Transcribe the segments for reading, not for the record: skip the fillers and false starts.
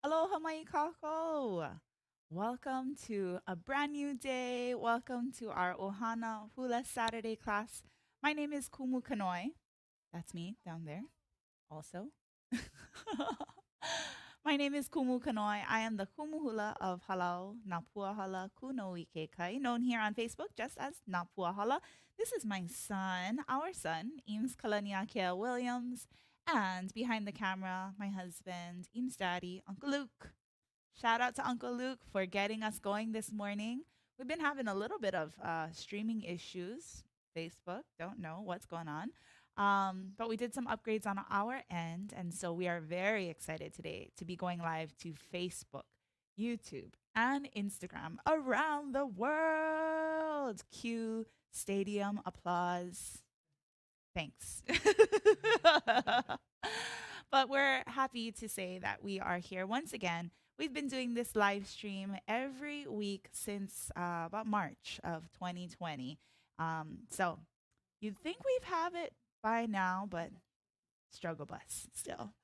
Aloha mai kako. Welcome to a brand new day. Welcome to our Ohana Hula Saturday class. My name is Kumu Kanoi. That's me down there also. My name is Kumu Kanoi. I am the Kumu Hula of Halau Napua Hala Kuno'i Kekai, known here on Facebook just as Napua Hala. This is my son, our son, Eames Kalaniakea Williams, and behind the camera, my husband, Eames' daddy, Uncle Luke. Shout out to Uncle Luke for getting us going this morning. We've been having a little bit of streaming issues. Facebook, don't know what's going on. But we did some upgrades on our end. And so we are very excited today to be going live to Facebook, YouTube, and Instagram around the world. Cue stadium applause. Thanks. But we're happy to say that we are here once again. We've been doing this live stream every week since about March of 2020. So you'd think we've have it by now, but struggle bus still.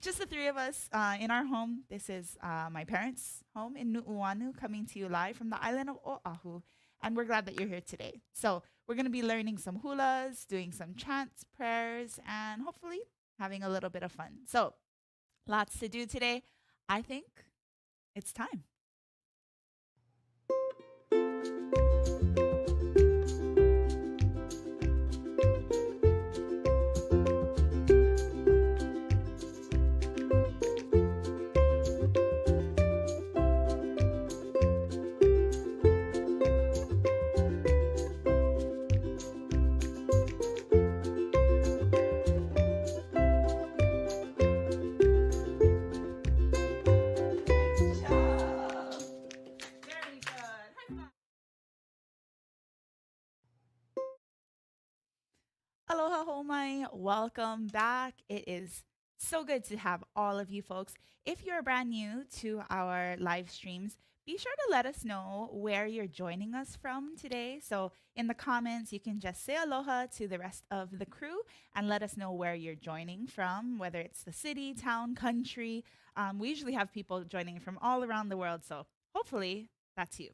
Just the three of us in our home. This is my parents' home in Nu'uanu, coming to you live from the island of Oahu. And we're glad that you're here today. So we're going to be learning some hulas, doing some chants, prayers, and hopefully having a little bit of fun. So lots to do today. I think it's time. Aloha homai, welcome back. It is so good to have all of you folks. If you're brand new to our live streams, be sure to let us know where you're joining us from today. So in the comments, you can just say aloha to the rest of the crew and let us know where you're joining from, whether it's the city, town, country. We usually have people joining from all around the world, so hopefully that's you.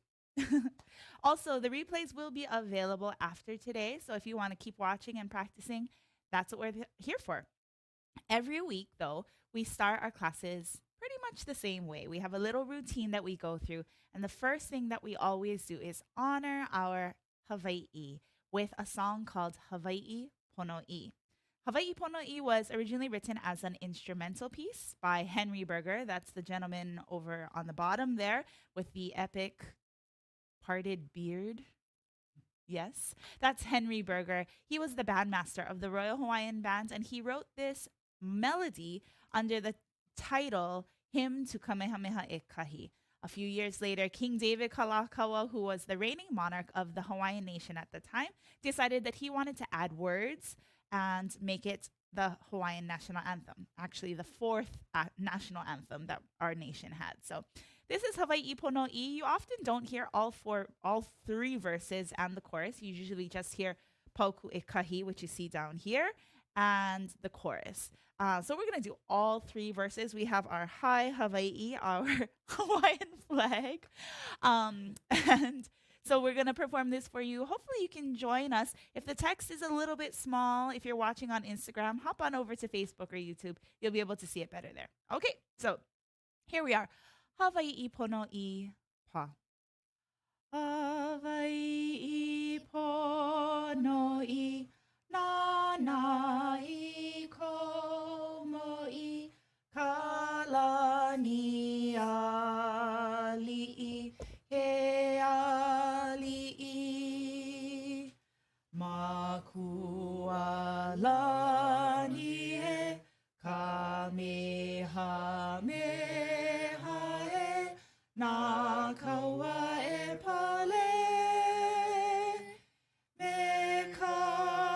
Also, the replays will be available after today. So if you want to keep watching and practicing, that's what we're here for. Every week, though, we start our classes pretty much the same way. We have a little routine that we go through. And the first thing that we always do is honor our Hawaii with a song called Hawaiʻi Pono'i. Hawaiʻi Pono'i was originally written as an instrumental piece by Henry Berger. That's the gentleman over on the bottom there with the epic parted beard. Yes, that's Henry Berger. He was the bandmaster of the Royal Hawaiian Band, and he wrote this melody under the title Hymn to Kamehameha e Kahi. A few years later, King David Kalakaua, who was the reigning monarch of the Hawaiian nation at the time, decided that he wanted to add words and make it the Hawaiian national anthem, actually the fourth national anthem that our nation had. So this is Hawaiʻi Pono'i. You often don't hear all three verses and the chorus. You usually just hear Pauku e Kahi, which you see down here, and the chorus. So we're going to do all three verses. We have our High Hawaii, our Hawaiian flag. And so we're going to perform this for you. Hopefully you can join us. If the text is a little bit small, if you're watching on Instagram, hop on over to Facebook or YouTube. You'll be able to see it better there. Okay, so here we are. Hawaiʻi Pono'i Pa. Hawaiʻi Pono'i Nana ko mo'i kalani ali'i he ali'i makua lani e kamehameha na kāua e pale me ka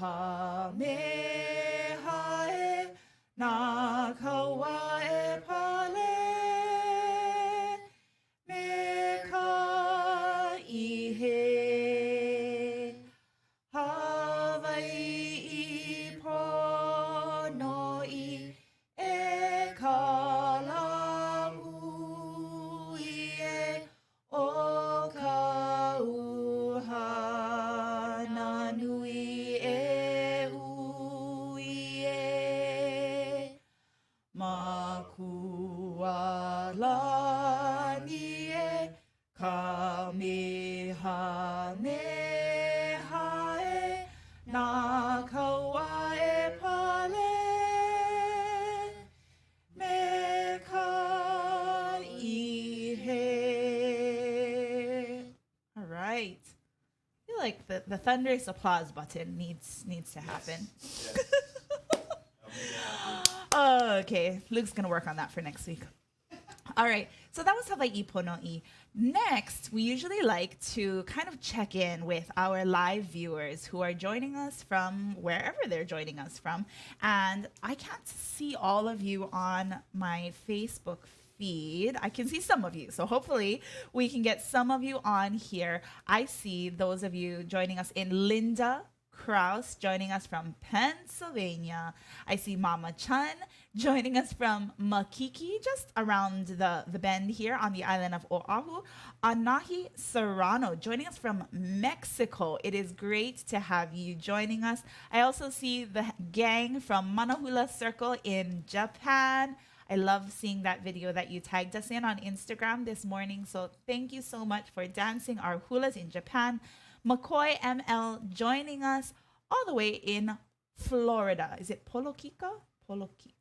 Kamehameha na kāua e pale me ka ihe Hawaiʻi ponoi e ka laʻui e o ka ʻuhīʻuhā na nui e ui e ma kua lani e Kamehameha e na kāua e pale me ka ihe. All right. I feel like the thunderous applause button needs to happen. Yes. Okay, Luke's gonna work on that for next week. All right, so that was Hawaiʻi Pono'i. Next, we usually like to kind of check in with our live viewers who are joining us from wherever they're joining us from. And I can't see all of you on my Facebook feed. I can see some of you, so hopefully we can get some of you on here. I see those of you joining us in Linda Kraus joining us from Pennsylvania. I see Mama Chun joining us from Makiki, just around the bend here on the island of Oahu. Anahi Serrano joining us from Mexico. It is great to have you joining us. I also see the gang from Manahula Circle in Japan. I love seeing that video that you tagged us in on Instagram this morning. So thank you so much for dancing our hulas in Japan. McCoy ML joining us all the way in Florida. Is it Polokika?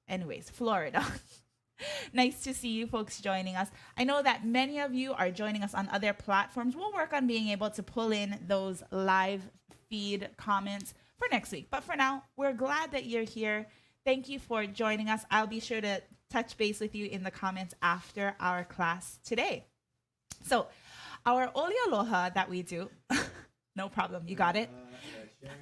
Anyways, Florida. Nice to see you folks joining us. I know that many of you are joining us on other platforms. We'll work on being able to pull in those live feed comments for next week. But for now, we're glad that you're here. Thank you for joining us. I'll be sure to touch base with you in the comments after our class today. So our Oli Aloha that we do, no problem, you got it?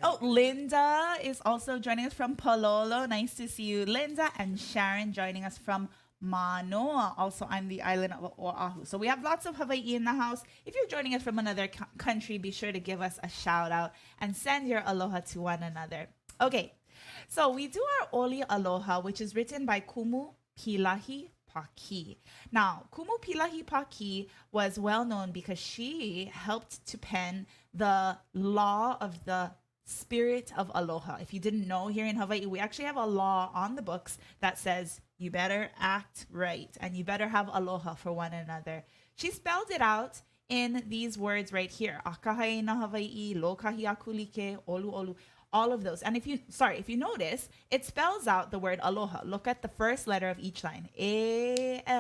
Oh, Linda is also joining us from Pololo. Nice to see you, Linda. And Sharon joining us from Manoa, also on the island of Oahu. So we have lots of Hawaii in the house. If you're joining us from another country, be sure to give us a shout out and send your aloha to one another. Okay, so we do our Oli Aloha, which is written by Kumu Pilahi Paki. Now, Kumu Pilahi Paki was well known because she helped to pen the law of the spirit of aloha. If you didn't know, here in Hawaii, we actually have a law on the books that says you better act right and you better have aloha for one another. She spelled it out in these words right here. Akahai na Hawaii, lokahi akulike, olu olu. All of those. And if you notice, it spells out the word aloha. Look at the first letter of each line. A-L-O-H-A.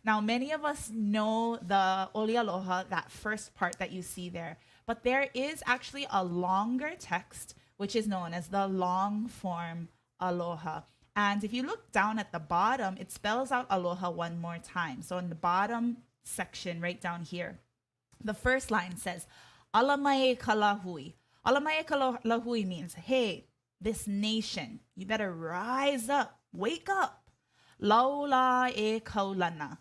Now, many of us know the Oli Aloha, that first part that you see there. But there is actually a longer text, which is known as the long form aloha. And if you look down at the bottom, it spells out aloha one more time. So in the bottom section, right down here, the first line says, Alamae kalahui. Alamae kalahui means, hey, this nation, you better rise up, wake up. Laula e kaulana.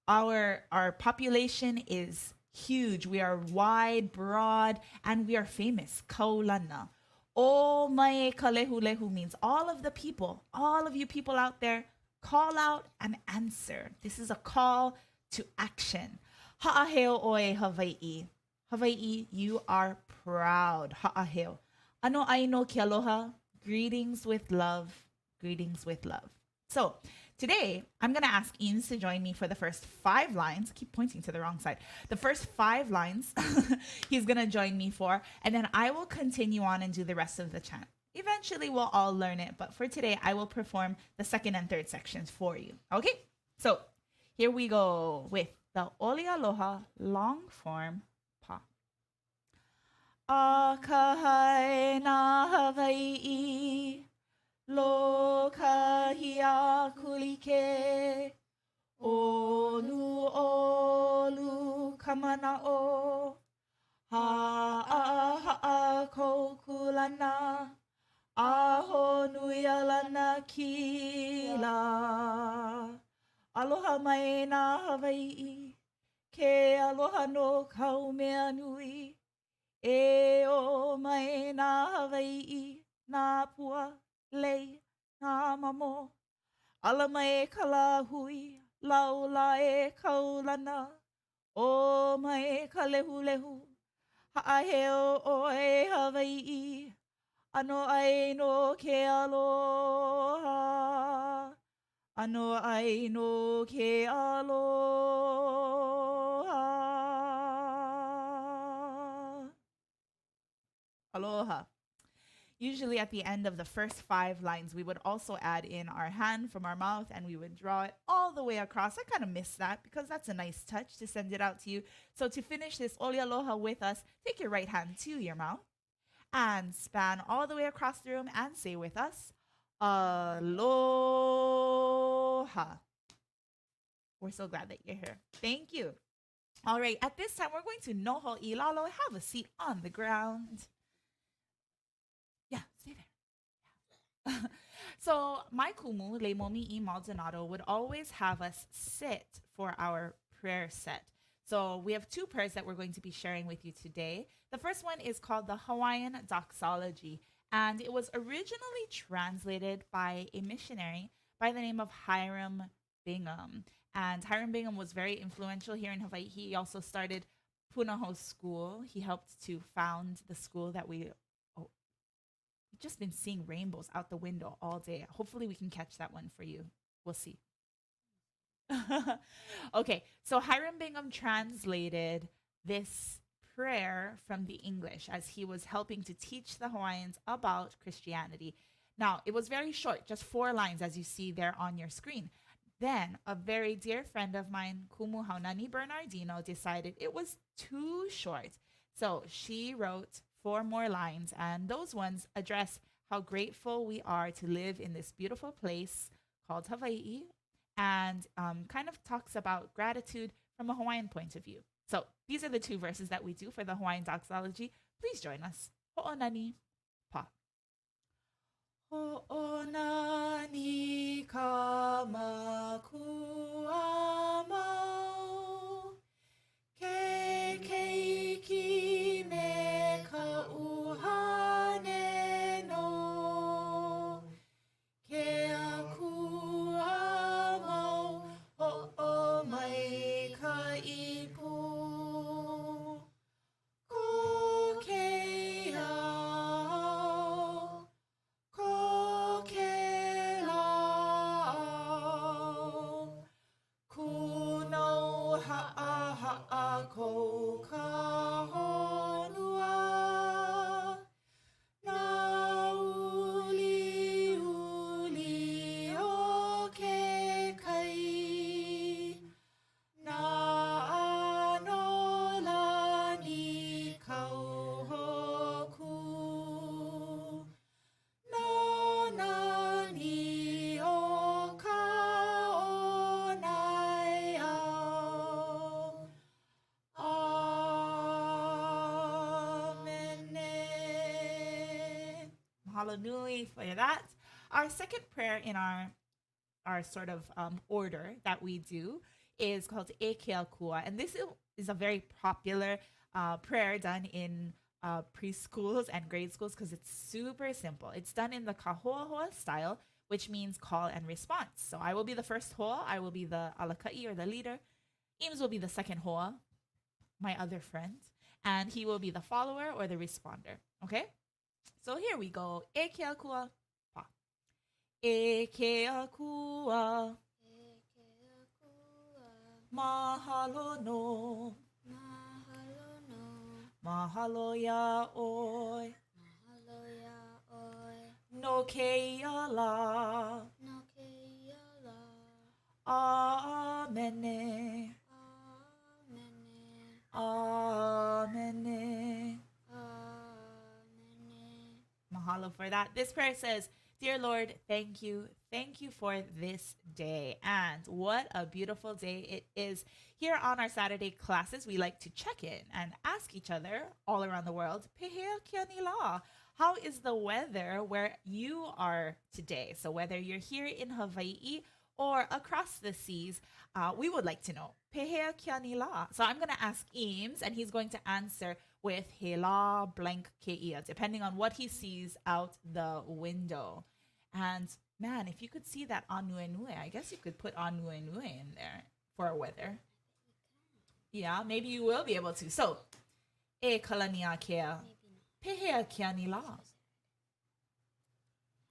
Our population is huge. We are wide, broad, and we are famous. Kaulana. O mae kalehulehu means all of the people, all of you people out there, call out and answer. This is a call to action. Ha'aheo oe Hawaii. Hawaii, you are proud. Ha'aheo. Ano aino ki aloha. Greetings with love. Greetings with love. So today, I'm going to ask Eames to join me for the first 5 lines. I keep pointing to the wrong side. The first 5 lines he's going to join me for, and then I will continue on and do the rest of the chant. Eventually, we'll all learn it, but for today, I will perform the second and third sections for you. Okay? So here we go with the Oli Aloha long form pa. Akahai na Hawaii. Lokahi akulike, olu olu kamana'o, haʻa haʻa kokulana, aho nui alana kila. Aloha mai nā Hawaiʻi, ke aloha no kau mea nui. E o mai nā Hawaiʻi, nā pua, lei, nā mamo. Ala mai ka la hui, laula e kaulana. O mai ka lehu lehu, haʻaheo o e Hawaiʻi. Ano ai no ke aloha. Ano ai no ke aloha. Aloha. Usually at the end of the first 5 lines, we would also add in our hand from our mouth and we would draw it all the way across. I kind of miss that because that's a nice touch to send it out to you. So to finish this oli aloha with us, take your right hand to your mouth and span all the way across the room and say with us, aloha. We're so glad that you're here. Thank you. All right, at this time, we're going to noho I lalo. Have a seat on the ground. Yeah, stay there. So my kumu, Leimomi I Maldonado, would always have us sit for our prayer set. So we have 2 prayers that we're going to be sharing with you today. The first one is called the Hawaiian Doxology, and it was originally translated by a missionary by the name of Hiram Bingham. And Hiram Bingham was very influential here in Hawaii. He also started Puna School. He helped to found the school that we've just been seeing rainbows out the window all day. Hopefully we can catch that one for you. We'll see. Okay, so Hiram Bingham translated this prayer from the English as he was helping to teach the Hawaiians about Christianity. Now, it was very short, just 4 lines as you see there on your screen. Then a very dear friend of mine, Kumu Nani Bernardino, decided it was too short. So she wrote 4 more lines, and those ones address how grateful we are to live in this beautiful place called Hawaii, and kind of talks about gratitude from a Hawaiian point of view. So these are the 2 verses that we do for the Hawaiian doxology. Please join us. Ho'onani pa. Ho'onani ka makua mau, ke keiki me ka uhane no, ke akua mau ho'o mai ka ipu. Ko ke au, ko ke lau, kuno ha'a ha'a ko ka honua, na uli uli o ke kai, na ano lani kau hoku, na nani o ka o nai au. Amen. Mahalo nui for that. Our second prayer in our sort of order that we do is called Eke Kua. And this is a very popular prayer done in preschools and grade schools because it's super simple. It's done in the kahoahoa style, which means call and response. So I will be the first hoa. I will be the alaka'i or the leader. Eames will be the second hoa, my other friend. And he will be the follower or the responder. Okay? So here we go. Eke Kua pa. Eke Kua. Mahalo no. Mahalo ya oi. Noke ya la. Amen. Amen. Mahalo for that. This prayer says, Dear Lord, thank you. Thank you for this day. And what a beautiful day it is. Here on our Saturday classes, we like to check in and ask each other all around the world, "Pehea kia ni la?" How is the weather where you are today? So whether you're here in Hawaii or across the seas, we would like to know. "Pehea kia ni la?" So I'm going to ask Eames, and he's going to answer with "he la blank keia," depending on what he sees out the window. And man, if you could see that anuenue, I guess you could put anuenue in there for our weather. Yeah, maybe you will be able to. So, e kalania kea, pehea kia ni la.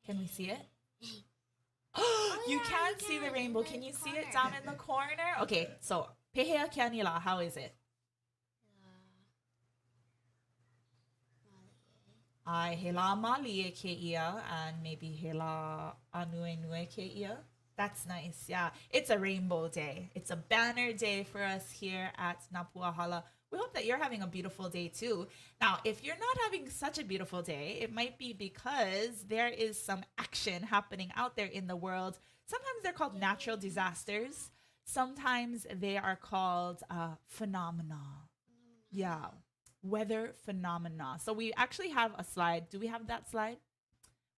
Can we see it? You can't see the rainbow. Can you see it down in the corner? Okay, so pehea kia ni la, how is it? Ai he la malie keia and maybe he la anuenue keia. That's nice. Yeah, it's a rainbow day. It's a banner day for us here at Napuahala. We hope that you're having a beautiful day too. Now, if you're not having such a beautiful day, it might be because there is some action happening out there in the world. Sometimes they're called natural disasters. Sometimes they are called phenomena. Yeah, weather phenomena. So we actually have a slide. Do we have that slide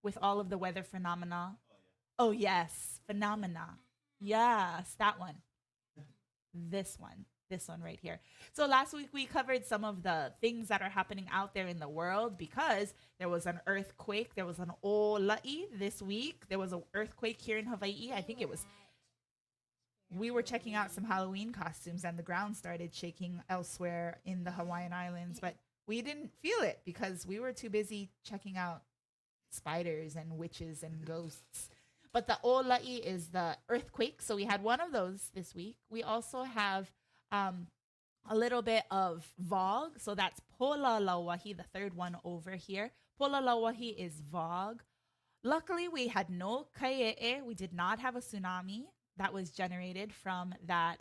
with all of the weather phenomena? Oh, yes, phenomena. Yes, that one. This one right here. So last week we covered some of the things that are happening out there in the world because there was an earthquake. There was an laʻi this week. There was an earthquake here in Hawaii. I think it was. We were checking out some Halloween costumes and the ground started shaking elsewhere in the Hawaiian Islands, but we didn't feel it because we were too busy checking out spiders and witches and ghosts. But the laʻi is the earthquake. So we had one of those this week. We also have a little bit of Vog. So that's Polalawahi, the third one over here. Polalawahi is Vog. Luckily, we had no kai'e. We did not have a tsunami that was generated from that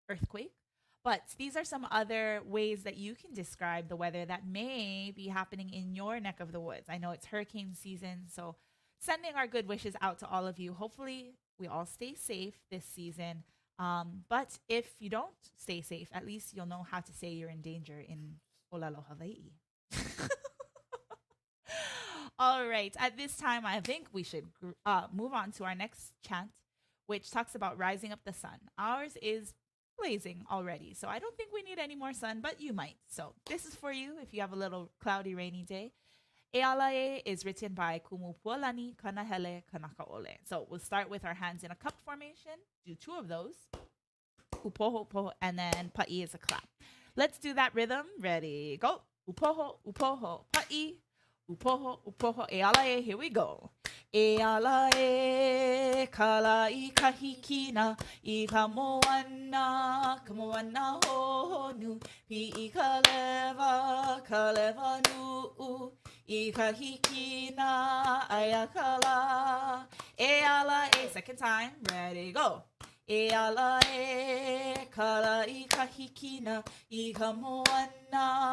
earthquake. But these are some other ways that you can describe the weather that may be happening in your neck of the woods. I know it's hurricane season, so sending our good wishes out to all of you. Hopefully, we all stay safe this season. But if you don't stay safe, at least you'll know how to say you're in danger in Olalo, Hawaii. All right. At this time, I think we should move on to our next chant, which talks about rising up the sun. Ours is blazing already, so I don't think we need any more sun, but you might. So this is for you if you have a little cloudy, rainy day. Ealae is written by Kumu Pualani, Kanahele, Kanakaole. So we'll start with our hands in a cup formation. Do two of those. Upoho, upoho, and then pa'i is a clap. Let's do that rhythm. Ready, go. Upoho, upoho, pa'i. Upoho, upoho, ealae. Here we go. Ealae, kalai kahikina, I kamoana honu, pi kaleva nu'u. I kahikina ayakala. Ealae. Second time. Ready, go. Ealae, kalai kahikina, I kamoana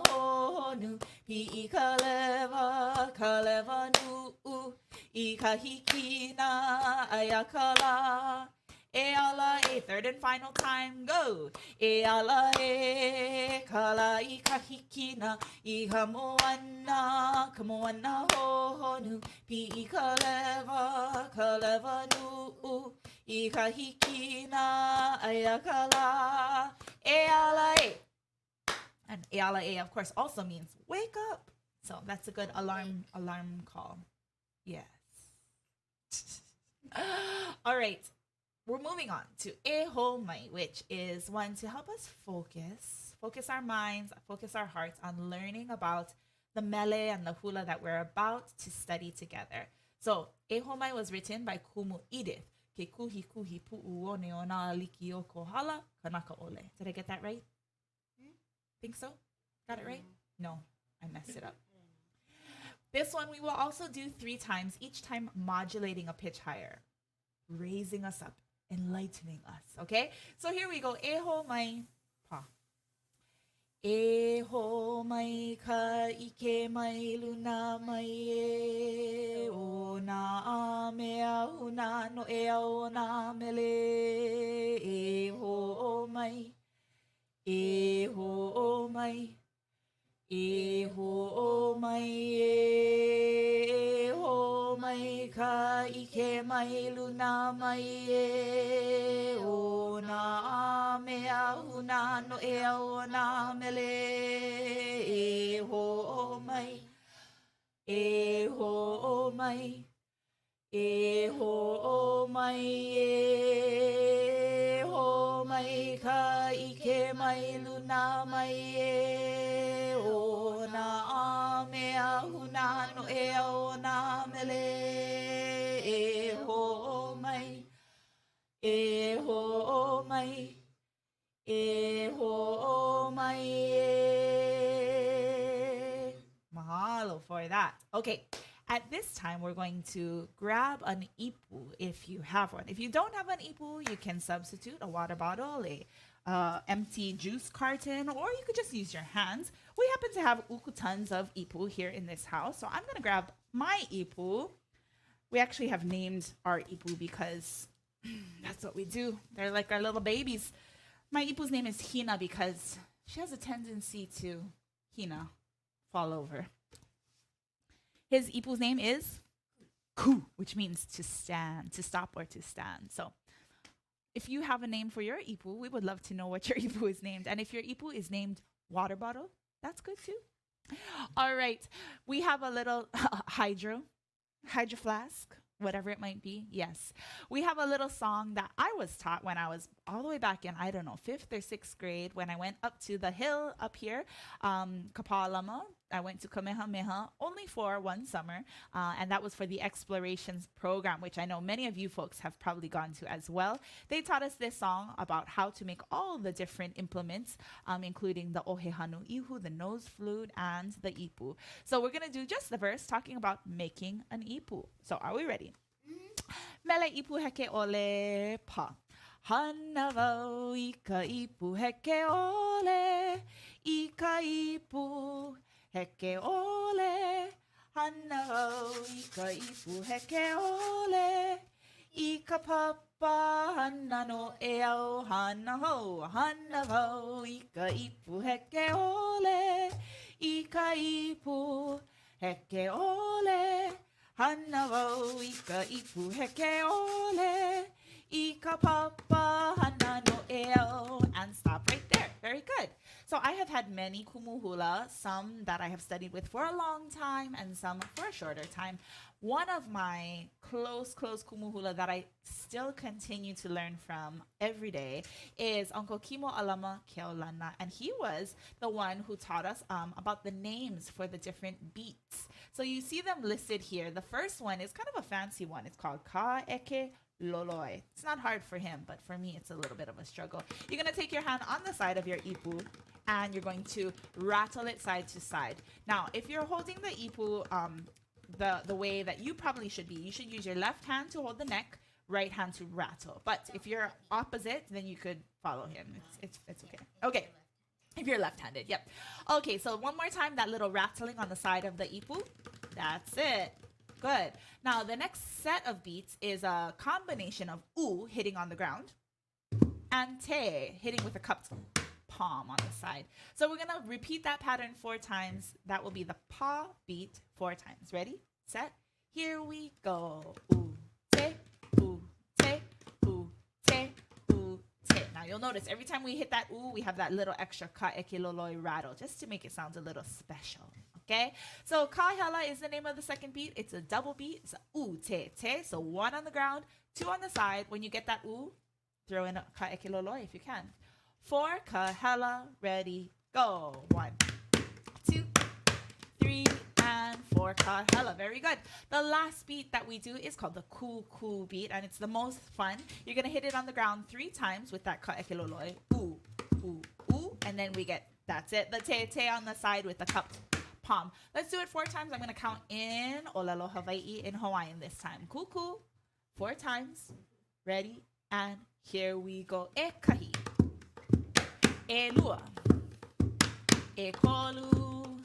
honu, pi kaleva nu'u. I kahikina ayakala. Ealae. Third and final time. Go. Ealae, kalai kahikina, I kamoana honu, pi kaleva nu'u. I kahikina ayakala. Ealae. And ealae, of course, also means wake up. So that's a good alarm call. Yes. All right. We're moving on to eho mai, which is one to help us focus our minds, focus our hearts on learning about the mele and the hula that we're about to study together. So eho mai was written by Kumu Edith. Ke kuhi pu'u one ona liki o kohala kanaka ole. Did I get that right? Think so? Got it right? No, I messed it up. This one we will also do 3 times, each time modulating a pitch higher, raising us up, enlightening us. Okay? So here we go. Eho mai pa. E ho mai ka ike mai luna mai e o na mea huna no e o na mele e ho mai e ho mai e ho mai e ho mai ka ike mai luna mai e o na mea huna no e o na mele e ho mai e ho mai e ho mai e ho mai ka ike mai luna mai e o na mea huna no e o na mele e ho mai e ho mai e ho mai e. Mahalo for that. Okay. At this time, we're going to grab an ipu if you have one. If you don't have an ipu, you can substitute a water bottle, a empty juice carton, or you could just use your hands. We happen to have tons of ipu here in this house, so I'm going to grab my ipu. We actually have named our ipu because that's what we do. They're like our little babies. My ipu's name is Hina because she has a tendency to fall over. His ipu's name is Ku, which means to stand, to stop or to stand. So if you have a name for your ipu, we would love to know what your ipu is named. And if your ipu is named water bottle, that's good too. All right. We have a little hydro flask, whatever it might be. Yes. We have a little song that I was taught when I was all the way back in, I don't know, 5th or 6th grade when I went up to the hill up here, Kapalama. I went to Kamehameha only for one summer, and that was for the explorations program, which I know many of you folks have probably gone to as well. They taught us this song about how to make all the different implements, including the ohehanu ihu, the nose flute, and the ipu. So we're going to do just the verse talking about making an ipu. So are we ready? Mele ipu heke ole pa. Hana wau I ka ipu heke ole, I ka ipu heke ole. Hana wau I ka ipu heke ole, I ka papa hana no e au hana ho. Hana wau I ka ipu heke ole, I ka ipu heke ole. Hana wau I ka ipu heke ole, I ka papa hana no e au. And stop right there. Very good. So I have had many kumu hula, some that I have studied with for a long time and some for a shorter time. One of my close kumu hula that I still continue to learn from every day is Uncle Kimo Alama Keolana, and he was the one who taught us about the names for the different beats. So you see them listed here. The first one is kind of a fancy one. It's called Kaeke Loloi. It's not hard for him, but for me, it's a little bit of a struggle. You're going to take your hand on the side of your ipu, and you're going to rattle it side to side. Now, if you're holding the ipu the way that you probably should be, you should use your left hand to hold the neck, right hand to rattle. But if you're opposite, then you could follow him. It's okay. Okay. If you're left-handed, yep. Okay, so one more time, that little rattling on the side of the ipu. That's it. Good. Now, the next set of beats is a combination of u hitting on the ground and te hitting with a cupped palm on the side. So we're going to repeat that pattern 4 times. That will be the pa beat 4 times. Ready, set, here we go. U, te, u, te, u, te, u, te. Now, you'll notice every time we hit that u, we have that little extra ka eke loloi rattle, just to make it sound a little special. Okay, so kahela is the name of the second beat. It's a double beat. It's a u te te. So 1 on the ground, 2 on the side. When you get that u, throw in a ka eke loloi if you can. 4 kahela, ready, go. 1, 2, 3, and 4 kahela. Very good. The last beat that we do is called the ku beat, and it's the most fun. You're gonna hit it on the ground 3 times with that ka eke loloi. U, u, u, and then we get, that's it, the te te on the side with the cupped palm. Let's do it 4 times. I'm going to count in Olelo Hawaii in Hawaiian this time. Kuku. 4 times. Ready? And here we go. E kahi. E lua. e kolu,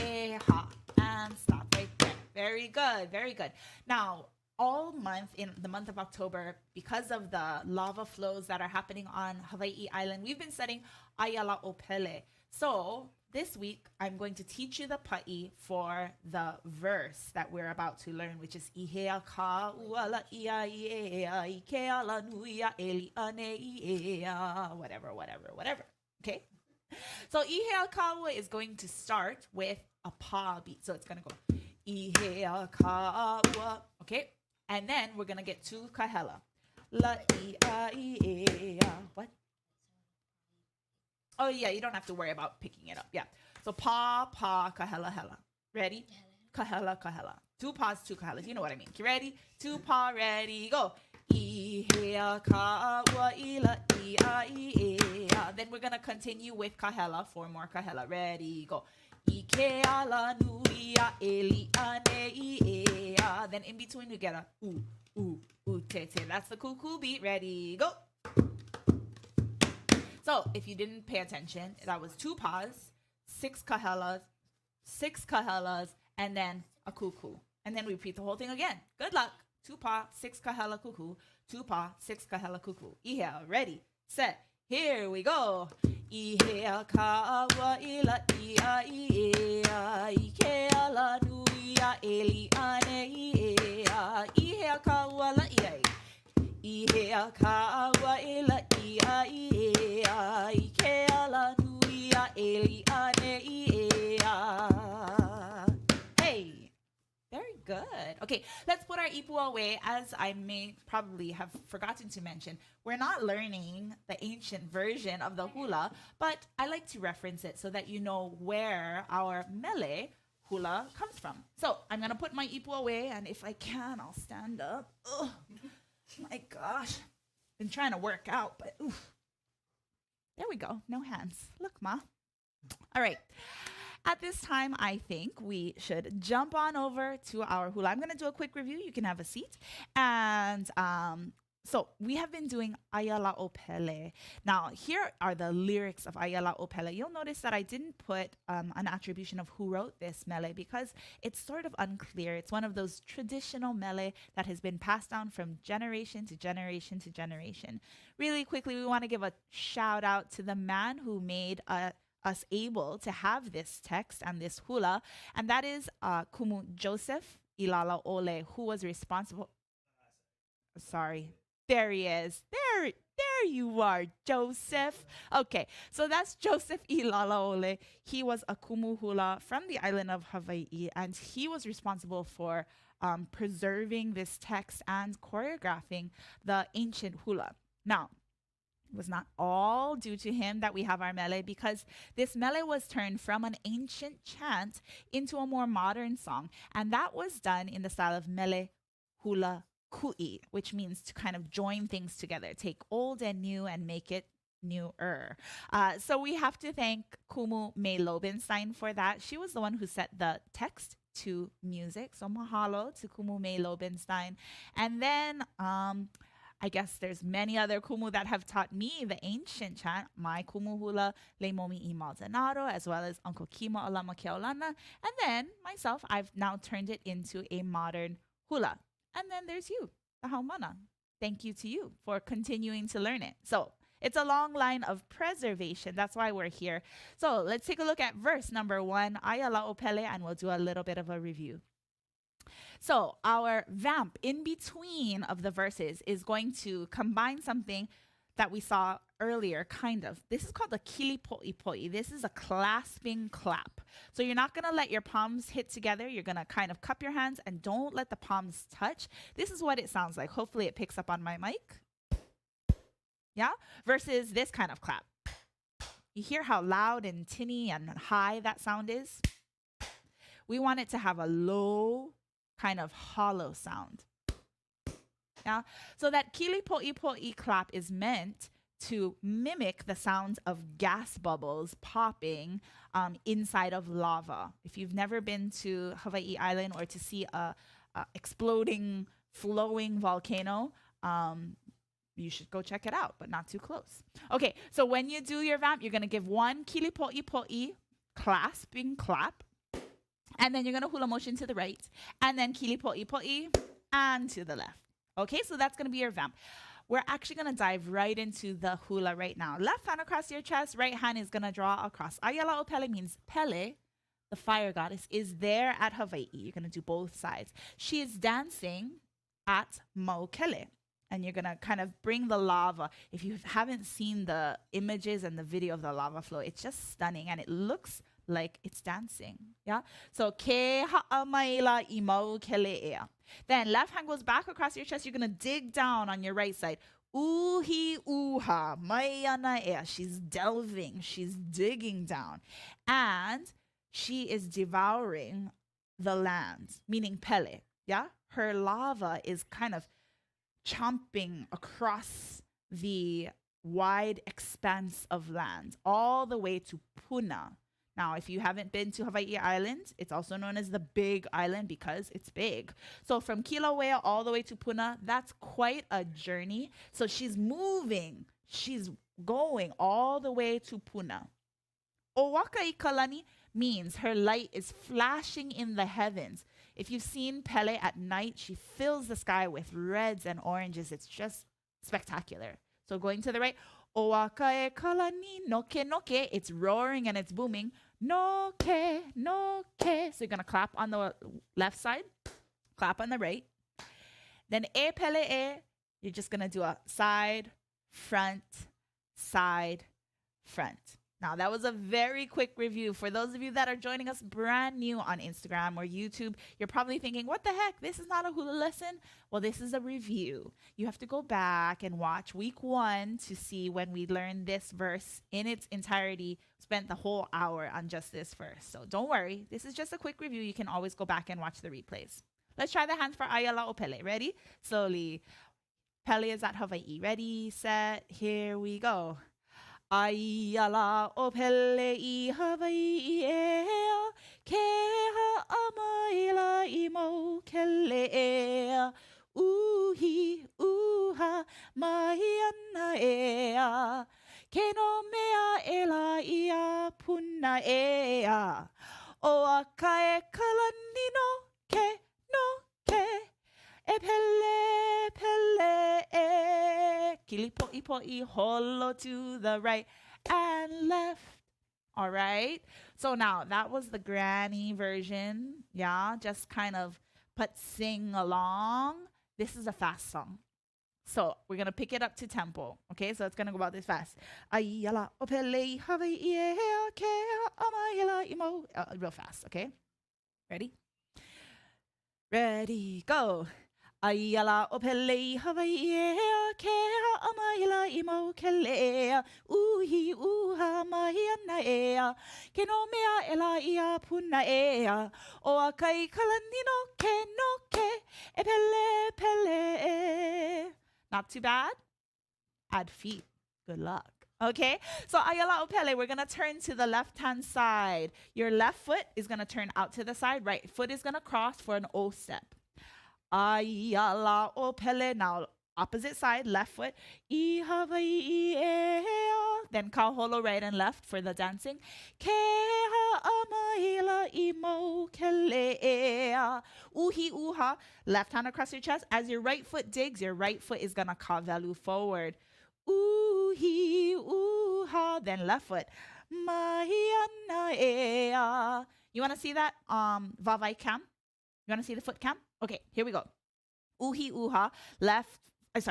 e ha, and stop right there. Very good, very good. Now, all month in the month of October, because of the lava flows that are happening on Hawaiʻi Island, we've been studying Pele. So this week, I'm going to teach you the pa'i for the verse that we're about to learn, which is Ihea kāua laʻi ike alanui whatever, whatever, whatever. Okay? So Ihea kāua is going to start with a pa beat. So it's going to go Ihea kāua. Okay? And then we're going to get to kahela. Laʻi. What? Oh, yeah, you don't have to worry about picking it up. Yeah. So pa, kahela, hela. Ready? Kahela, kahela. Two pas, two kahelas. You know what I mean. You ready? Two pa, ready, go. Ihea kāua ilaʻi. Then we're going to continue with kahela. Four more kahela. Ready, go. Ike alanui ʻāina. Then in between we get a te. That's the kuku beat. Ready, go. So if you didn't pay attention, that was two pas, six kahelas, and then a kuku. And then we repeat the whole thing again. Good luck. Two pa, six kahela kuku. Two pa, six kahela kuku. Ihea, ready, set, here we go. Ihea kāua ilaʻi ike alanui ʻāina. Ihea kāua laʻi. Ihea kāua ilaʻi ike alanui ʻāina. Hey, very good. Okay, let's put our ipu away. As I may probably have forgotten to mention, we're not learning the ancient version of the hula, but I like to reference it so that you know where our mele hula comes from. So I'm going to put my ipu away, and if I can, I'll stand up. Ugh. My gosh, been trying to work out, but oof. There we go. No hands. Look, Ma. All right. At this time, I think we should jump on over to our hula. I'm going to do a quick review. You can have a seat. And so we have been doing Pele. Now, here are the lyrics of Pele. You'll notice that I didn't put an attribution of who wrote this mele because it's sort of unclear. It's one of those traditional mele that has been passed down from generation to generation to generation. Really quickly, we want to give a shout out to the man who made us able to have this text and this hula, and that is Kumu Joseph Ilalaʻole, who was responsible. Sorry. There he is. There you are, Joseph. Okay, so that's Joseph Ilalaʻole. He was a kumu hula from the island of Hawaii, and he was responsible for preserving this text and choreographing the ancient hula. Now, it was not all due to him that we have our mele, because this mele was turned from an ancient chant into a more modern song, and that was done in the style of mele hula kuʻi, which means to kind of join things together, take old and new and make it newer. So we have to thank Kumu Mae Lobenstein for that. She was the one who set the text to music. So mahalo to Kumu Mae Lobenstein. And then I guess there's many other kumu that have taught me the ancient chant, my kumu hula, Le Momi I Maldonado, as well as Uncle Kimo Alama Keolana. And then myself, I've now turned it into a modern hula. And then there's you, the haumana. Thank you to you for continuing to learn it. So it's a long line of preservation. That's why we're here. So let's take a look at verse number 1, Pele, and we'll do a little bit of a review. So our vamp in between of the verses is going to combine something that we saw earlier, kind of. This is called the kili poʻi. This is a clasping clap. So you're not going to let your palms hit together. You're going to kind of cup your hands and don't let the palms touch. This is what it sounds like. Hopefully it picks up on my mic. Yeah? Versus this kind of clap. You hear how loud and tinny and high that sound is? We want it to have a low, kind of hollow sound. Yeah? So that kili poʻi clap is meant to mimic the sounds of gas bubbles popping inside of lava. If you've never been to Hawaiʻi Island or to see a exploding, flowing volcano, you should go check it out, but not too close. Okay, so when you do your vamp, you're going to give one kili poʻi clasping clap. And then you're going to hula motion to the right. And then kili poʻi poʻi and to the left. Okay, so that's going to be your vamp. We're actually going to dive right into the hula right now. Left hand across your chest, right hand is going to draw across. Ayala Pele means Pele, the fire goddess, is there at Hawaii. You're going to do both sides. She is dancing at Maukele. And you're going to kind of bring the lava. If you haven't seen the images and the video of the lava flow, it's just stunning. And it looks like it's dancing. Yeah. So ke haʻa maila I Maukele. Then left hand goes back across your chest. You're gonna dig down on your right side. ʻUhīʻuhā maiana ea. She's delving. She's digging down, and she is devouring the land, meaning Pele. Yeah. Her lava is kind of chomping across the wide expanse of land all the way to Puna. Now, if you haven't been to Hawaiʻi Island, it's also known as the Big Island because it's big. So from Kīlauea all the way to Puna, that's quite a journey. So she's moving. She's going all the way to Puna. ʻOaka I lani means her light is flashing in the heavens. If you've seen Pele at night, she fills the sky with reds and oranges. It's just spectacular. So going to the right, ʻOaka e lani noke noke. It's roaring and it's booming. Noke, noke. So you're going to clap on the left side, clap on the right. Then e Pele e, you're just going to do a side, front, side, front. Now, that was a very quick review. For those of you that are joining us brand new on Instagram or YouTube, you're probably thinking, what the heck? This is not a hula lesson. Well, this is a review. You have to go back and watch week 1 to see when we learned this verse in its entirety. Spent the whole hour on just this verse. So don't worry. This is just a quick review. You can always go back and watch the replays. Let's try the hands for Ayala o Pele. Ready? Slowly. Pele is at Hawaii. Ready, set, here we go. Ayala o Pele I Hawaii ea, ke haʻa maila I Maukele ea, ʻUhīʻuhā maiana ea, ke nome e laʻi a Puna ea, ʻOaka e lani noke noke, e Pele Pele e. Kili poʻi poʻi holo to the right and left. All right. So now that was the granny version. Yeah. Just kind of sing along. This is a fast song. So we're going to pick it up to tempo. Okay. So it's going to go about this fast. Ayala o Pele Hawaii ea ke amaila imo. Real fast. Okay. Ready? Ready, go. Ayala o Pele Hawaii ea ke haʻa maila I Maukele ea, ʻUhīʻuhā maiana ea, ke nome e laʻi a Puna ea, ʻOaka I lani noke noke, e Pele Pele e. Not too bad. Add feet. Good luck. Okay, so Ayala o Pele, we're going to turn to the left-hand side. Your left foot is going to turn out to the side. Right foot is going to cross for an O step. Ayala o Pele. Now, opposite side, left foot. I Hawaii ea. Then kaholo right and left for the dancing. Ke haʻa maila I Maukele ea. ʻUhīʻuhā. Left hand across your chest. As your right foot digs, your right foot is going to kawelu forward. ʻUhīʻuhā. Then left foot. Maiana ea. You want to see that vavai cam? You want to see the foot cam? Okay, here we go. ʻUhīʻuhā.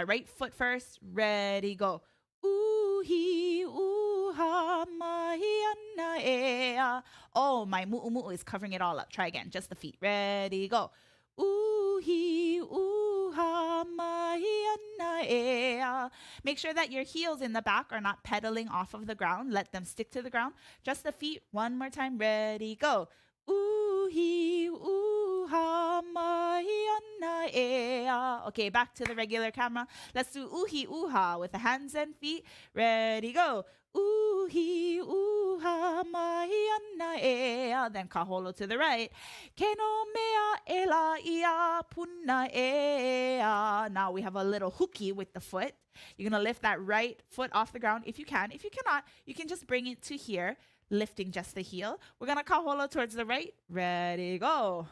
Right foot first. Ready, go. ʻUhīʻuhā maiana ea. Oh, my muʻumuʻu is covering it all up. Try again. Just the feet. Ready, go. ʻUhīʻuhā maiana ea. Make sure that your heels in the back are not pedaling off of the ground. Let them stick to the ground. Just the feet. One more time. Ready, go. ʻUhīʻuhā maiana ea. Okay, back to the regular camera. Let's do ʻUhīʻuhā with the hands and feet. Ready, go. ʻUhīʻuhā maiana ea. Then kaholo to the right. Ke no mea e laʻi a Puna ea. Now we have a little hooky with the foot. You're going to lift that right foot off the ground if you can. If you cannot, you can just bring it to here. lifting just the heel. We're going to kaholo towards the right. Ready, go.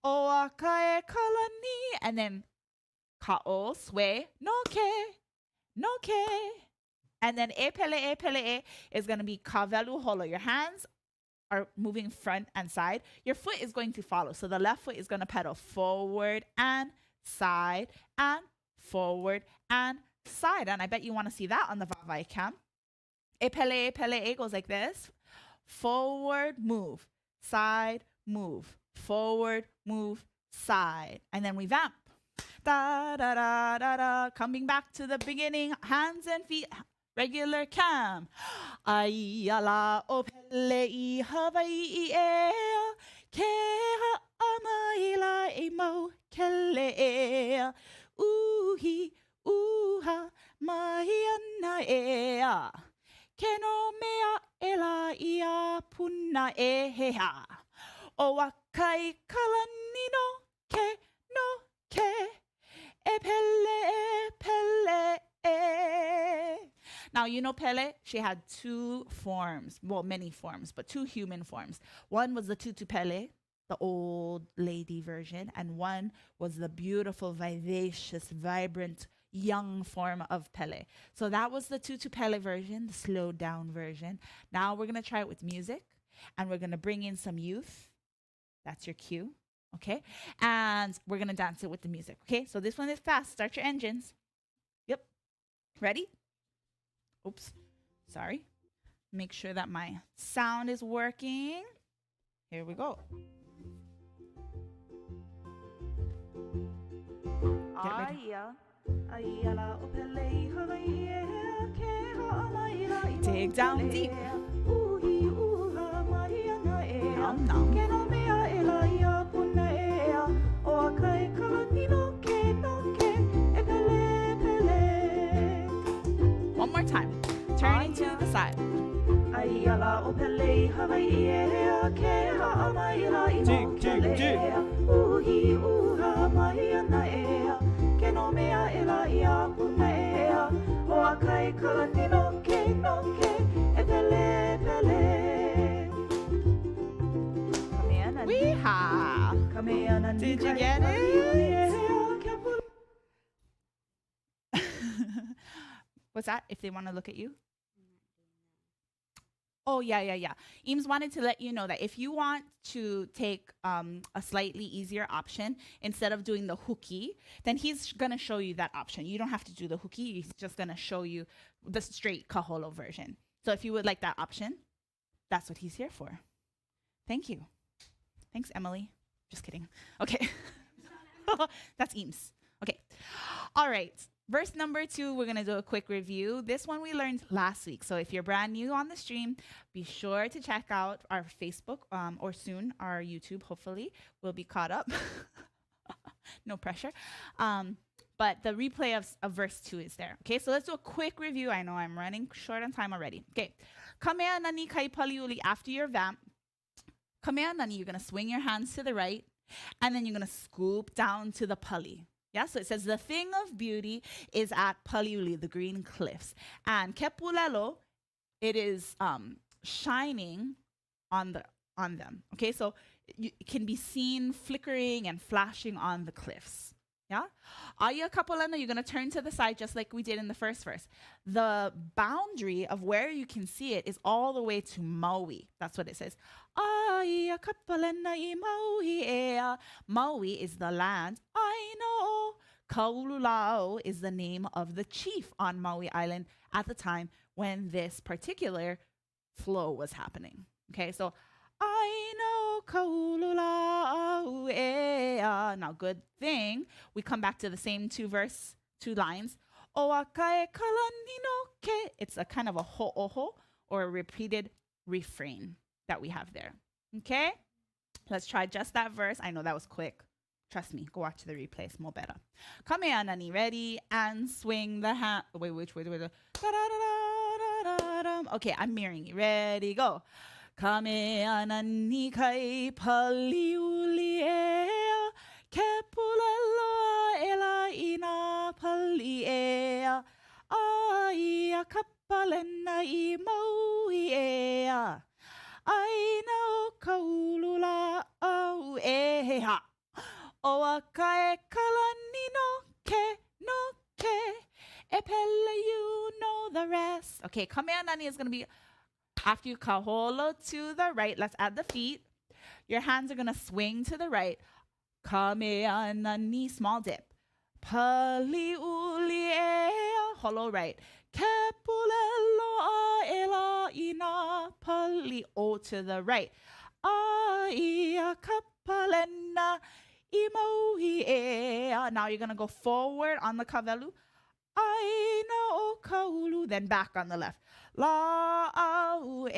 ʻOaka e kalani. And then ka'o, sway, noke, noke. And then e pele is going to be kawelu holo. Your hands are moving front and side. Your foot is going to follow. So the left foot is going to pedal forward and side and forward and side. And I bet you want to see that on the vavai cam. E pele goes like this. Forward, move, side, move, forward, move, side. And then we vamp. Da da da da da. Coming back to the beginning. Hands and feet. Regular cam. Aiala o Pele I Hawaiʻi ea. Ke haʻa maila e Maukele ea. ʻUhīʻuhā mahiana ea. Ke nome e laʻi Puna e heha. ʻOaka I kalani Noke, Noke. E Pele e. Now, you know Pele, she had two forms, well, many forms, but two human forms. One was the tutu Pele, the old lady version, and one was the beautiful, vivacious, vibrant, young form of Pele. So that was the tutu Pele version, the slowed down version. Now we're going to try it with music, and we're going to bring in some youth. That's your cue, okay? And we're going to dance it with the music, okay? So this one is fast. Start your engines. Yep. Ready? Oops, sorry. Make sure that my sound is working. Here we go. Get ready. Dig down deep. Nom, nom. One more time. Turning to the side. Jig, jig, jig. Weehaw. Did you get it? What's that? If they want to look at you? Oh, yeah. Eames wanted to let you know that if you want to take a slightly easier option, instead of doing the hooky, then he's going to show you that option. You don't have to do the hooky. He's just going to show you the straight kaholo version. So if you would like that option, that's what he's here for. Thank you. Thanks, Emily. Just kidding. Okay. That's Eames. Okay. All right. Verse number 2, we're going to do a quick review. This one we learned last week. So if you're brand new on the stream, be sure to check out our Facebook or soon our YouTube. Hopefully we'll be caught up. No pressure. But the replay of verse 2 is there. Okay, so let's do a quick review. I know I'm running short on time already. Okay. Kamea nani kai Paliuli. After your vamp, kamea nani, you're going to swing your hands to the right, and then you're going to scoop down to the pali. Yeah, so it says the thing of beauty is at Paliuli, the green cliffs. And ke pulelo, it is shining on them. Okay, so it can be seen flickering and flashing on the cliffs. Yeah? Aya kapolena, you're going to turn to the side just like we did in the first verse. The boundary of where you can see it is all the way to Maui. That's what it says. Aya kapolena I Maui ea. Maui is the land. I know. Kaululāʻau is the name of the chief on Maui Island at the time when this particular flow was happening. Okay, so I know Kaululāʻau ea. Now, good thing we come back to the same two lines. ʻOaka e kalani Noke. It's a kind of a ho'oho or a repeated refrain that we have there. Okay, let's try just that verse. I know that was quick. Trust me, go watch the replay. It's more better. Kamea nani, ready, and swing the hand. Wait, which way? Okay, I'm mirroring you. Ready, go. Kamea nani kai Paliuli ea. Ke pulelo e laʻina pali ea. Aia kapalena I Maui ea. ʻUhīʻuhā. ʻOaka e kalani noke. E Pele, you know the rest. Okay, kamea nani is going to be after you kaholo to the right. Let's add the feet. Your hands are going to swing to the right. Kamea nani, small dip. Paliuli holo right. Ke pulelo ʻāina pali o to the right. ʻāia palena I Maui. Now you're going to go forward on the kavelu. ʻAina o kaulu, then back on the left. Laʻau.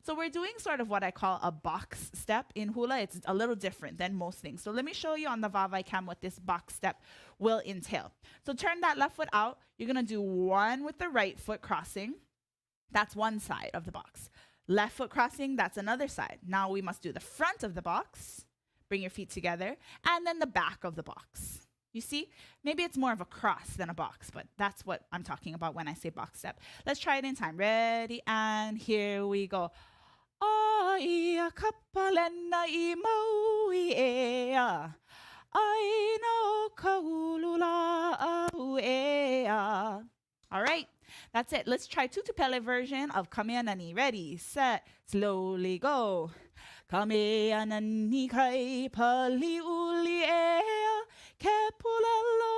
So we're doing sort of what I call a box step in hula. It's a little different than most things. So let me show you on the vavai cam what this box step will entail. So turn that left foot out. You're going to do one with the right foot crossing. That's one side of the box. Left foot crossing, that's another side. Now we must do the front of the box. Bring your feet together. And then the back of the box. You see, maybe it's more of a cross than a box, but that's what I'm talking about when I say box step. Let's try it in time. Ready? And here we go. ʻāia palena I Maui ʻāina o Kaululāʻau. All right, that's it. Let's try tutu Pele version of kamea nani. Ready, set, slowly go. Kamea nani kai Paliuli ke pulelo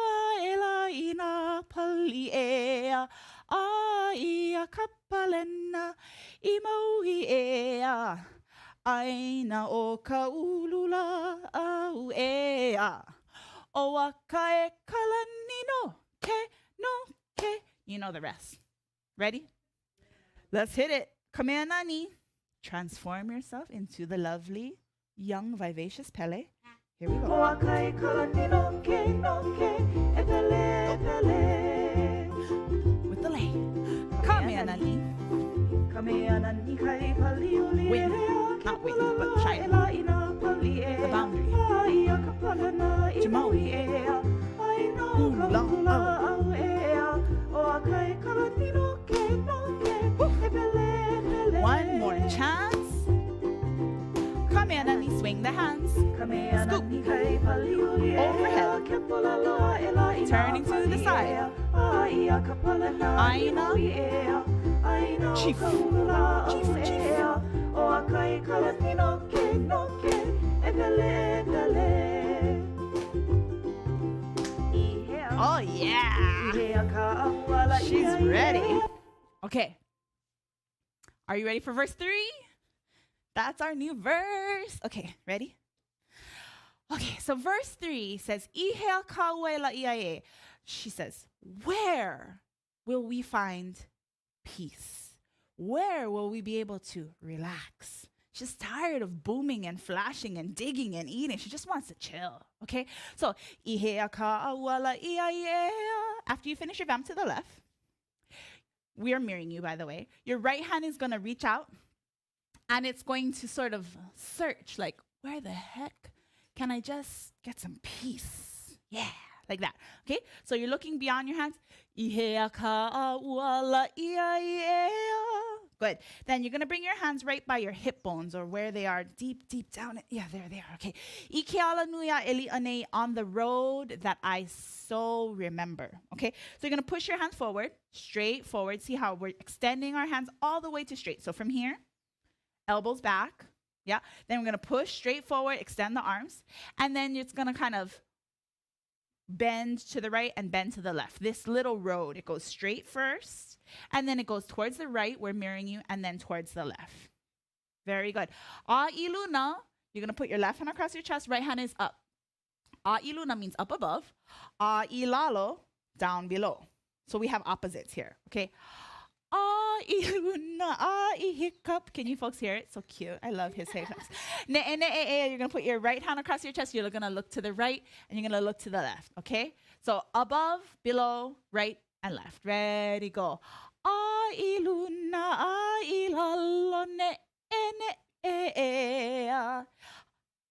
laʻina pali ʻāia palena I Maui ʻāina o Kaululāʻau ʻOaka e kalani noke. You know the rest. Ready? Let's hit it. Kamea nani. Transform yourself into the lovely, young, vivacious Pele. Here we go. ʻOaka e kalani noke e Pele. With the lei. Kamea nani. Kamea nani kai Paliuli. Win. Not win, but try it. The boundary. Maui. Hula. One more chance. Kamea nani, swing the hands. Scoop. Overhead. Turning to the side. ʻAina. Chief. Oh yeah. She's ready. Okay. Are you ready for verse 3? That's our new verse. Okay, ready? Okay, so verse 3 says, "Ihea kāua laʻi." She says, where will we find peace? Where will we be able to relax? She's tired of booming and flashing and digging and eating. She just wants to chill, okay? So, "Ihea kāua laʻi." After you finish your vamp to the left, we are mirroring you, by the way. Your right hand is going to reach out, and it's going to sort of search, like, where the heck can I just get some peace? Yeah, like that. Okay, so you're looking beyond your hands. "Ihea kāua laʻi." Good. Then you're going to bring your hands right by your hip bones, or where they are, deep, deep down. Yeah, there they are. Okay. "Ike alanui ʻeliʻane," on the road that I so remember. Okay. So you're going to push your hands forward, straight forward. See how we're extending our hands all the way to straight. So from here, elbows back. Yeah. Then we're going to push straight forward, extend the arms. And then it's going to kind of bend to the right and bend to the left. This little road, it goes straight first, and then it goes towards the right, we're mirroring you, and then towards the left. Very good. A'iluna, you're going to put your left hand across your chest, right hand is up. A'iluna means up above. A'ilalo, down below. So we have opposites here, okay? A'iluna, hiccup. Can you folks hear it? So cute. I love his hiccups. You're going to put your right hand across your chest. You're going to look to the right, and you're going to look to the left, okay? So above, below, right, and left. Ready, go. A'iluna, a'ilalone,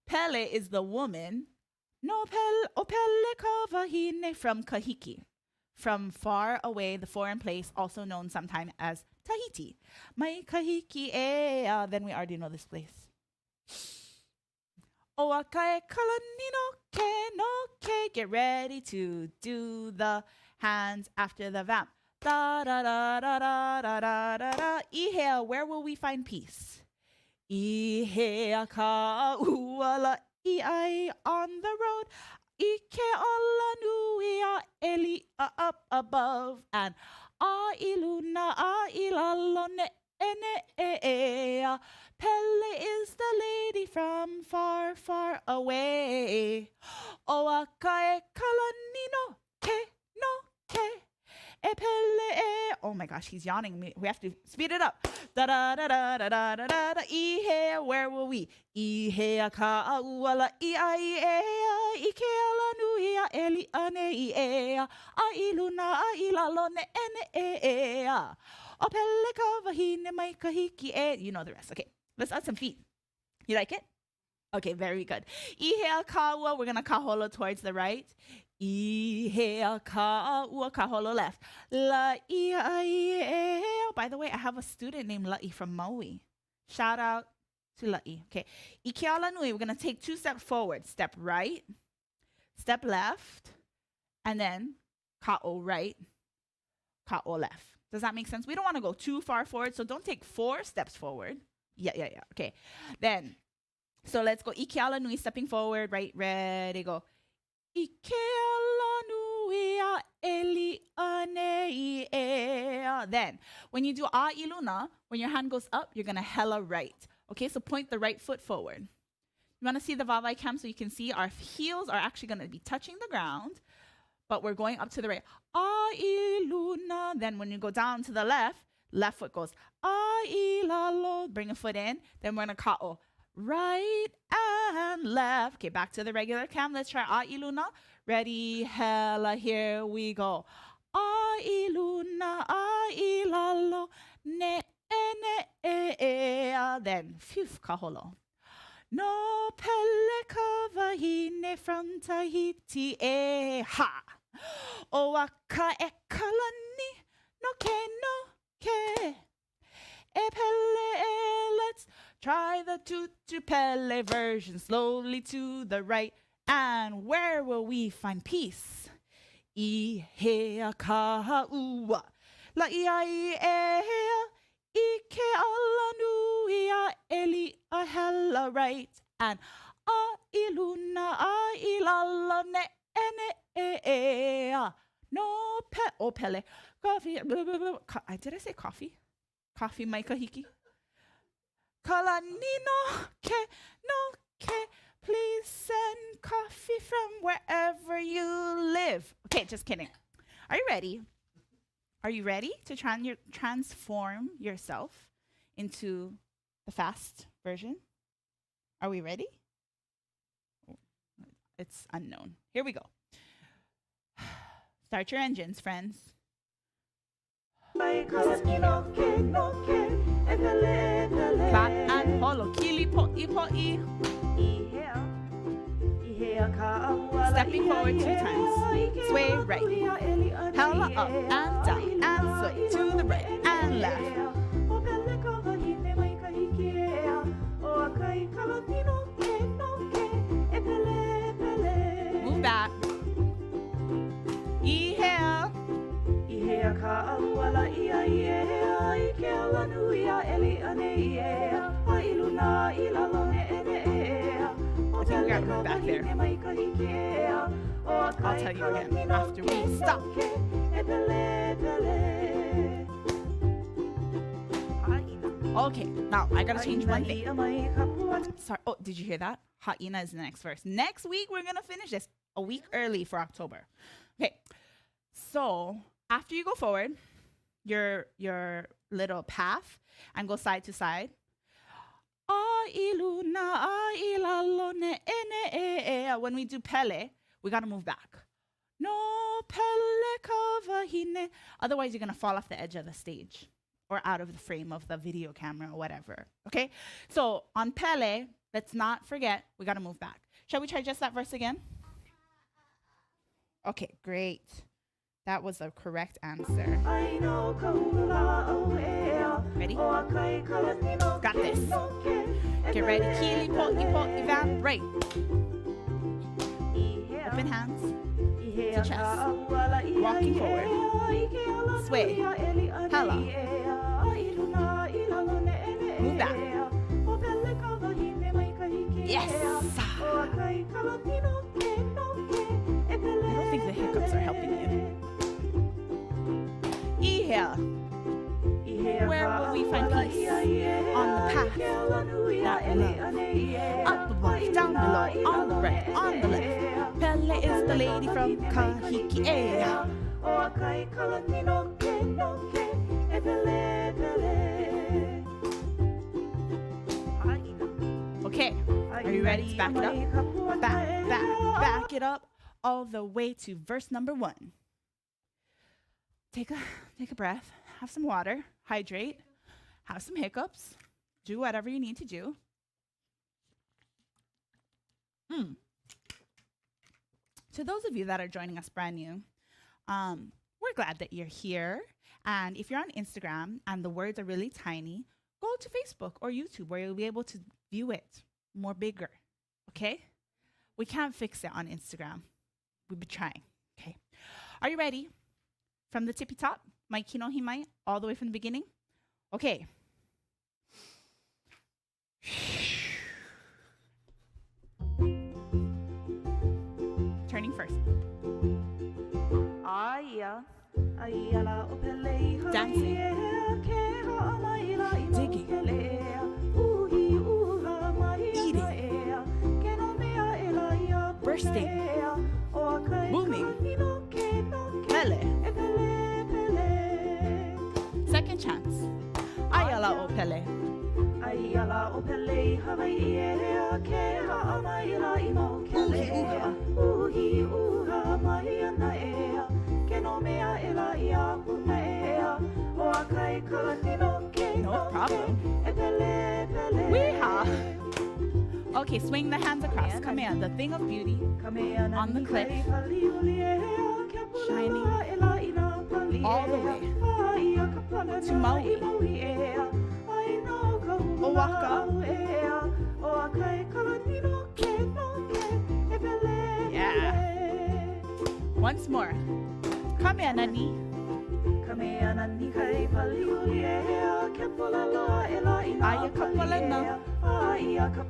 Pele is the woman. No Pele, o Pele kawahine, from Kahiki. From far away, the foreign place, also known sometime as Tahiti. Mai kahiki then we already know this place. ʻOaka e kalani noke. Get ready to do the hands after the vamp. Da da da da da da da da da. Ihea, where will we find peace? Ihea kāua laʻi on the road. Ike alanui ʻelia up above. And ʻailuna ʻailalo ene. Pele is the lady from far, far away. ʻOaka e kalani noke. E pele e. Oh my gosh, he's yawning. We have to speed it up. Da da da da da da da da da. Ihea, where will we? Ihea kāua laʻi ike alanui ʻelia ʻailuna ʻailalo ene. O pele kawahine mai kahiki e. You know the rest. Okay, let's add some feet. You like it? Okay, very good. Ihea kāua, we're going to kaholo towards the right. Ihea kāua, kaholo left. Laʻi. By the way, I have a student named Laʻi from Maui. Shout out to Laʻi. Okay, ike alanui, we're going to take 2 steps forward. Step right, step left, and then kā'o right, kā'o left. Does that make sense? We don't want to go too far forward, so don't take 4 steps forward. Yeah. Okay. Then, so let's go. Ike alanui, stepping forward, right, ready, go. Ike alanui ʻelia. Then, when you do ʻāiluna, when your hand goes up, you're going to hela right. Okay, so point the right foot forward. You want to see the vavai cam so you can see our heels are actually going to be touching the ground, but we're going up to the right. A'iluna. Then when you go down to the left foot goes a'ilalo. Bring a foot in. Then we're going to ka'o. Right and left. Okay, back to the regular cam. Let's try a'iluna. Ready, hella, here we go. A'iluna, a'ilalo, ne. Then, phew, kaholo. No pele kawahine from Tahiti e ha. ʻOaka e kalani noke. E pele e, let's try the tutu pele version. Slowly to the right. And where will we find peace? Ihea kāua laʻi ike alanui ʻelia hela right. And ʻailuna ʻailalo ene. No pele. Coffee. Did I say coffee? Coffee mai kahiki. Kalani noke. Please send coffee from wherever you live. Okay, just kidding. Are you ready? Are you ready to transform yourself into the fast version? Are we ready? It's unknown. Here we go. Start your engines, friends. Clap and holo. Kili po'i. Stepping forward 2 times. Sway right. Hella up and down. And sway to the right and left. Move back. Ihea. I think we got to move back there. I'll tell you again after we stop. Okay, now I gotta change one thing. Sorry. Oh, did you hear that? Haʻina is the next verse. Next week we're gonna finish this a week early for October. Okay, so after you go forward, your little path and go side to side. When we do Pele, we gotta move back. No Pele kawahine. Otherwise, you're gonna fall off the edge of the stage or out of the frame of the video camera or whatever. Okay? So on Pele, let's not forget, we gotta move back. Shall we try just that verse again? Okay, great. That was the correct answer. Ready? Got this. Get ready, kili, poʻi, evaporate. Open hands to chest. Walking forward. Sway. Hala. Move back. Yes! I don't think the hiccups are helping you. Inhale. Where will we find peace? On the path that we love. Up above, down below, on the right, on the left. Pele is the lady from Kahikea. Okay, are you ready to back it up? Back it up all the way to verse number 1. Take a breath, have some water, hydrate, have some hiccups, do whatever you need to do. To those of you that are joining us brand new, we're glad that you're here. And if you're on Instagram and the words are really tiny, go to Facebook or YouTube where you'll be able to view it more bigger, okay? We can't fix it on Instagram. We've been trying, okay? Are you ready? From the tippy top, mai kino himai, all the way from the beginning? Okay. Turning first. Dancing. Digging. Eating. Bursting. Booming. Pele. Second chance. Ayala o Pele. Ayala o Pele, Hawaiʻi ke haʻa mai laʻi Maukele. ʻUhīʻuhā mai ana ea, ke nome e laʻi a Puna ea, ʻOaka e kalani Noke. No problem. E Pele, Pele. Weehaw. Okay, swing the hands across. Come here, the thing of beauty on the cliff, shining all the way to Maui. ʻOaka. Yeah. Once more. Come here, nani. Aya ka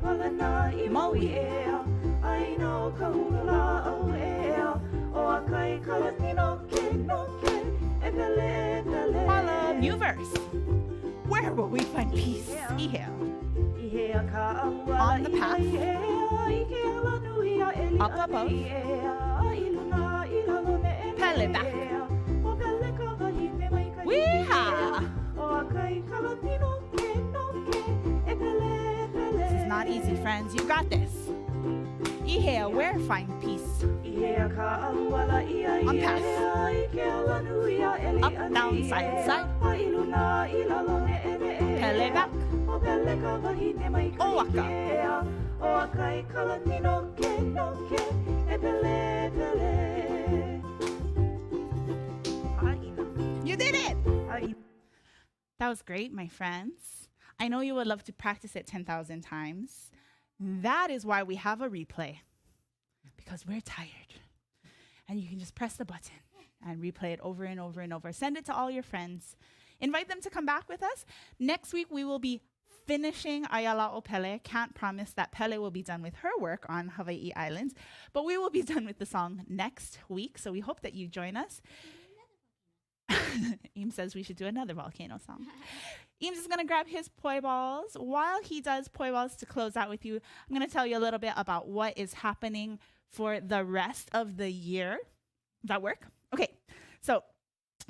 palena. Maui. Holla, new verse. Where will we find peace? Ihe. On the path. Up above. Pele back. Weehaw! This is not easy, friends. You got this. Ihe, where find peace? On path. Up, down, side, side. Pele back. ʻOaka. You did it! That was great, my friends. I know you would love to practice it 10,000 times. That is why we have a replay. Because we're tired. And you can just press the button and replay it over and over and over. Send it to all your friends. Invite them to come back with us. Next week, we will be finishing Ayala o Pele. Can't promise that Pele will be done with her work on Hawaiʻi Island, but we will be done with the song next week. So we hope that you join us. Eames says we should do another volcano song. Eames is going to grab his poi balls. While he does poi balls to close out with you, I'm going to tell you a little bit about what is happening for the rest of the year. Does that work? Okay, so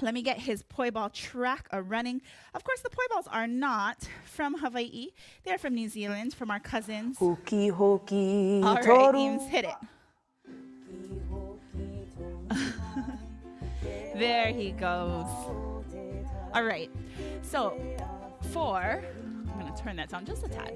let me get his poi ball track running. Of course, the poi balls are not from Hawaii. They're from New Zealand, from our cousins. Hoki, hoki, all right, Eames, hit it. There he goes. All right, so I'm going to turn that down just a tad.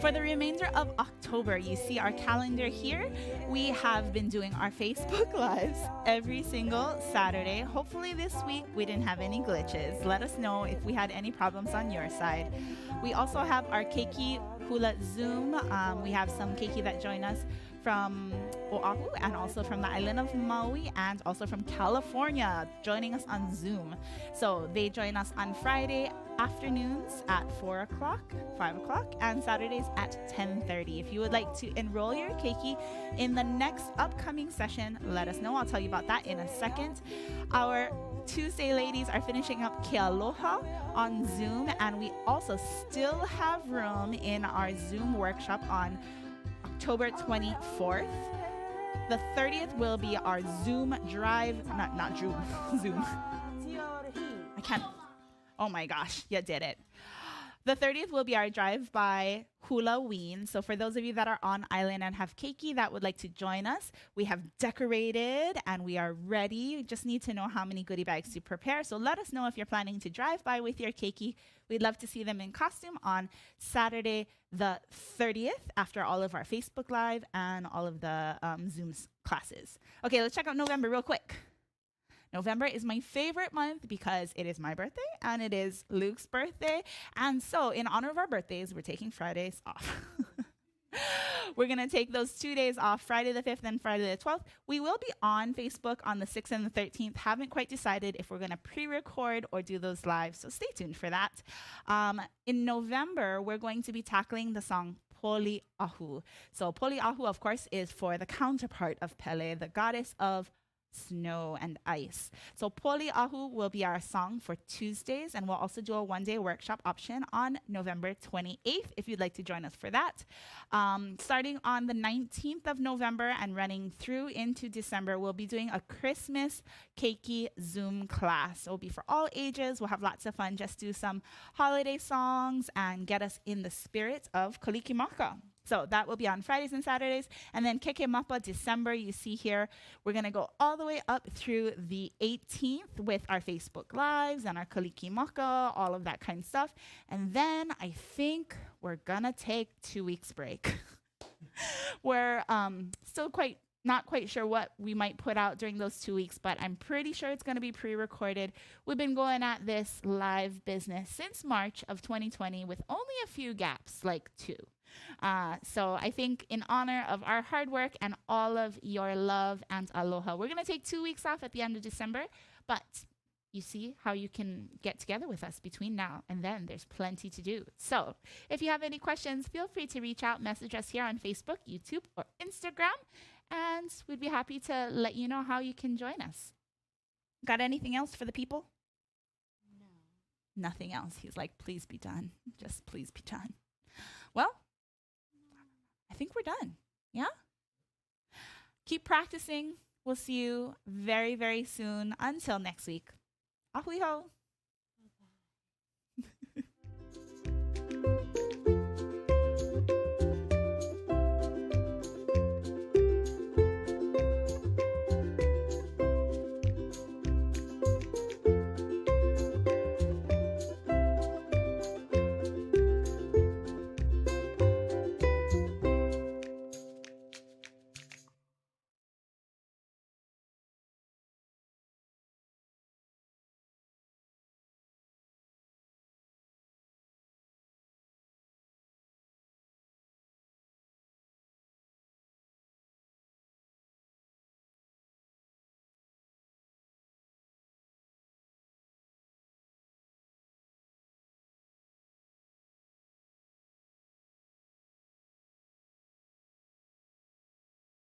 For the remainder of October, you see our calendar here. We have been doing our Facebook Lives every single Saturday. Hopefully this week we didn't have any glitches. Let us know if we had any problems on your side. We also have our Keiki Hula Zoom. We have some Keiki that join us from Oahu and also from the island of Maui and also from California, joining us on Zoom. So they join us on Friday afternoons at 4 o'clock, 5 o'clock, and Saturdays at 10:30. If you would like to enroll your keiki in the next upcoming session, let us know. I'll tell you about that in a second. Our Tuesday ladies are finishing up Kīlauea on Zoom, and we also still have room in our Zoom workshop on October 24th. The 30th will be our Zoom drive, not Zoom, Zoom. I can't, oh my gosh, you did it. The 30th will be our drive by Halloween. So for those of you that are on island and have keiki that would like to join us, we have decorated and we are ready. You just need to know how many goodie bags to prepare. So let us know if you're planning to drive by with your keiki. We'd love to see them in costume on Saturday the 30th after all of our Facebook Live and all of the Zoom classes. Okay, let's check out November real quick. November is my favorite month because it is my birthday and it is Luke's birthday. And so in honor of our birthdays, we're taking Fridays off. We're going to take those 2 days off, Friday the 5th and Friday the 12th. We will be on Facebook on the 6th and the 13th. Haven't quite decided if we're going to pre-record or do those live, so stay tuned for that. In November, we're going to be tackling the song Poliʻuhā. So Poliʻuhā, of course, is for the counterpart of Pele, the goddess of snow and ice. So Poliʻuhā will be our song for Tuesdays, and we'll also do a one-day workshop option on November 28th if you'd like to join us for that. Starting on the 19th of November and running through into December, we'll be doing a Christmas keiki Zoom class. It'll be for all ages. We'll have lots of fun. Just do some holiday songs and get us in the spirit of Kalikimaka. So that will be on Fridays and Saturdays. And then Kekemapa December, you see here, we're going to go all the way up through the 18th with our Facebook Lives and our Kalikimaka, all of that kind of stuff. And then I think we're going to take 2 weeks break. We're still not quite sure what we might put out during those 2 weeks, but I'm pretty sure it's going to be pre-recorded. We've been going at this live business since March of 2020 with only a few gaps, like 2. So I think in honor of our hard work and all of your love and aloha, we're going to take 2 weeks off at the end of December, but you see how you can get together with us between now and then. There's plenty to do. So if you have any questions, feel free to reach out, message us here on Facebook, YouTube, or Instagram, and we'd be happy to let you know how you can join us. Got anything else for the people? No. Nothing else. He's like, please be done. Just please be done. Well, I think we're done. Yeah? Keep practicing. We'll see you very, very soon. Until next week. Ahui ho.